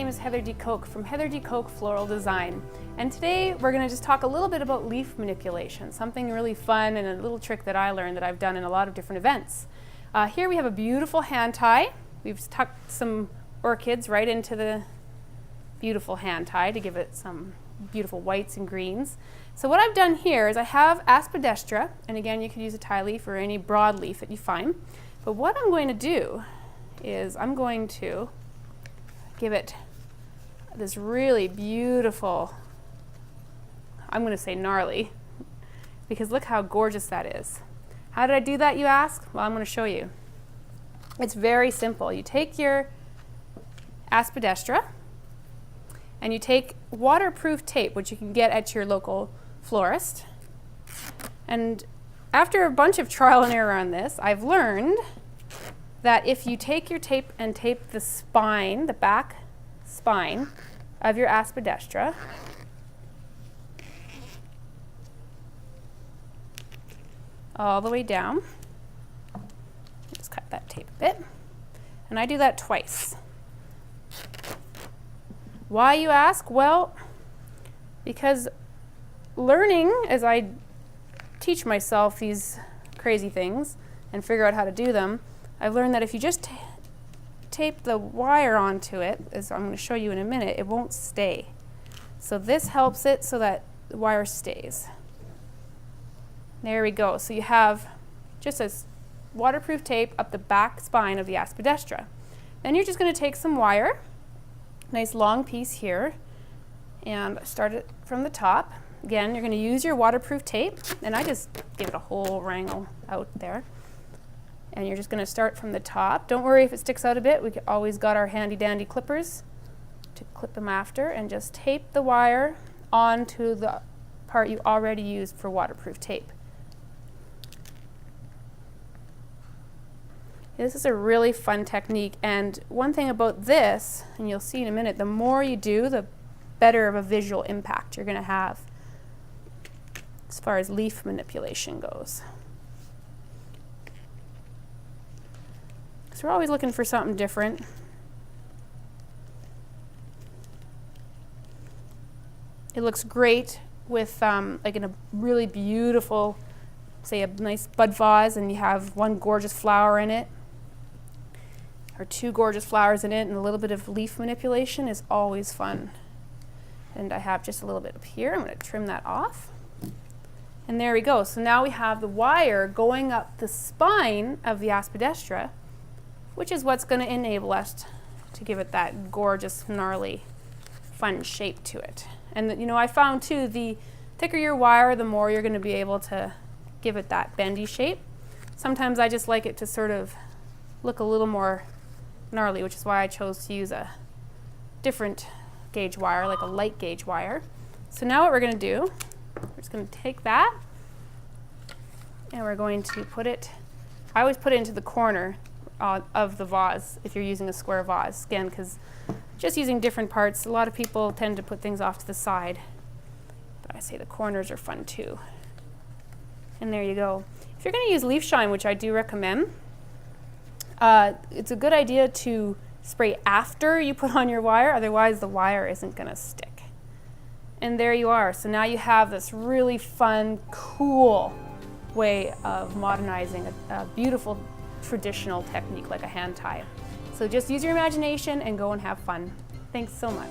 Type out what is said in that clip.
name is Heather D. Kok from Heather D. Kok Floral Design, and today we're going to just talk a little bit about leaf manipulation, something really fun and a little trick that I learned that I've done in a lot of different events. Here we have a beautiful hand tie. We've tucked some orchids right into the beautiful hand tie to give it some beautiful whites and greens. So what I've done here is I have aspidestra, and again you could use a tie leaf or any broad leaf that you find, but what I'm going to do is I'm going to give it this really beautiful, I'm going to say gnarly, because look how gorgeous that is. How did I do that, you ask? Well, I'm going to show you. It's very simple. You take your aspidestra and you take waterproof tape, which you can get at your local florist. And after a bunch of trial and error on this, I've learned that if you take your tape and tape the spine, the back spine of your aspidestra, all the way down, just cut that tape a bit, and I do that twice. Why, you ask? Well, because learning as I teach myself these crazy things and figure out how to do them, I've learned that if you just tape the wire onto it, as I'm going to show you in a minute, it won't stay. So this helps it so that the wire stays. There we go. So you have just a waterproof tape up the back spine of the aspidestra. Then you're just going to take some wire, nice long piece here, and start it from the top. Again, you're going to use your waterproof tape, and I just give it a whole wrangle out there. And you're just going to start from the top. Don't worry if it sticks out a bit. We always got our handy dandy clippers to clip them after, and just tape the wire onto the part you already used for waterproof tape. This is a really fun technique, and one thing about this, and you'll see in a minute, the more you do, the better of a visual impact you're going to have as far as leaf manipulation goes. So we're always looking for something different. It looks great with like in a really beautiful, say a nice bud vase, and you have one gorgeous flower in it or two gorgeous flowers in it, and a little bit of leaf manipulation is always fun. And I have just a little bit up here. I'm going to trim that off. And there we go. So now we have the wire going up the spine of the aspidestra, which is what's going to enable us to give it that gorgeous, gnarly, fun shape to it. And you know, I found too, the thicker your wire, the more you're going to be able to give it that bendy shape. Sometimes I just like it to sort of look a little more gnarly, which is why I chose to use a different gauge wire, like a light gauge wire. So now what we're going to do, we're just going to take that and we're going to put it, I always put it into the corner of the vase if you're using a square vase, again, because just using different parts, a lot of people tend to put things off to the side, but I say the corners are fun too. And there you go. If you're going to use leaf shine, which I do recommend, it's a good idea to spray after you put on your wire, otherwise the wire isn't going to stick. And there you are. So now you have this really fun, cool way of modernizing a beautiful traditional technique like a hand tie. So just use your imagination and go and have fun. Thanks so much.